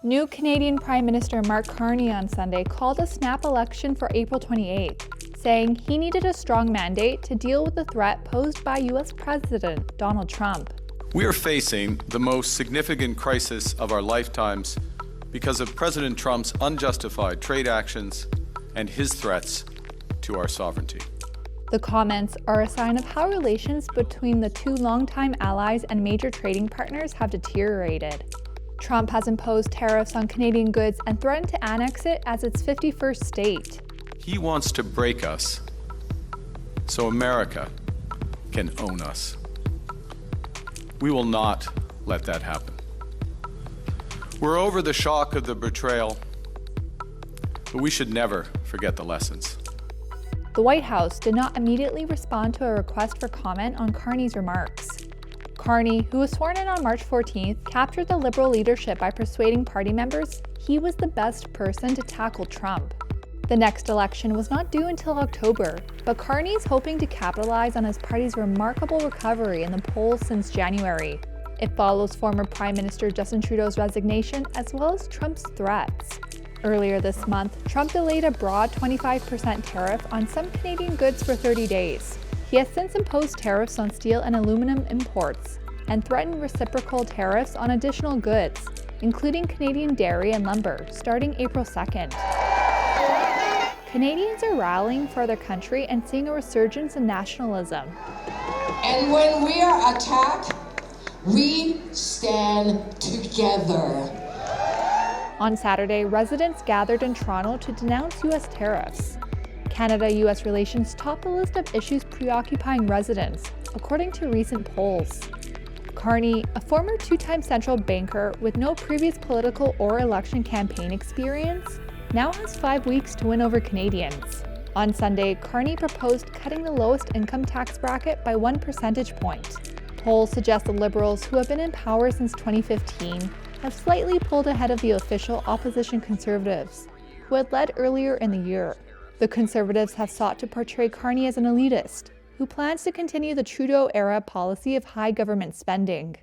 New Canadian Prime Minister Mark Carney on Sunday called a snap election for April 28th, saying he needed a strong mandate to deal with the threat posed by U.S. President Donald Trump. We are facing the most significant crisis of our lifetimes because of President Trump's unjustified trade actions and his threats to our sovereignty. The comments are a sign of how relations between the two longtime allies and major trading partners have deteriorated. Trump has imposed tariffs on Canadian goods and threatened to annex it as its 51st state. He wants to break us so America can own us. We will not let that happen. We're over the shock of the betrayal, but we should never forget the lessons. The White House did not immediately respond to a request for comment on Carney's remarks. Carney, who was sworn in on March 14th, captured the Liberal leadership by persuading party members he was the best person to tackle Trump. The next election was not due until October, but Carney's hoping to capitalize on his party's remarkable recovery in the polls since January. It follows former Prime Minister Justin Trudeau's resignation as well as Trump's threats. Earlier this month, Trump delayed a broad 25% tariff on some Canadian goods for 30 days. He has since imposed tariffs on steel and aluminum imports and threatened reciprocal tariffs on additional goods, including Canadian dairy and lumber, starting April 2nd. Canadians are rallying for their country and seeing a resurgence in nationalism. And when we are attacked, we stand together. On Saturday, residents gathered in Toronto to denounce U.S. tariffs. Canada-U.S. relations top the list of issues preoccupying residents, according to recent polls. Carney, a former two-time central banker with no previous political or election campaign experience, now has 5 weeks to win over Canadians. On Sunday, Carney proposed cutting the lowest income tax bracket by 1 percentage point. Polls suggest the Liberals, who have been in power since 2015, have slightly pulled ahead of the official opposition Conservatives, who had led earlier in the year. The Conservatives have sought to portray Carney as an elitist, who plans to continue the Trudeau-era policy of high government spending.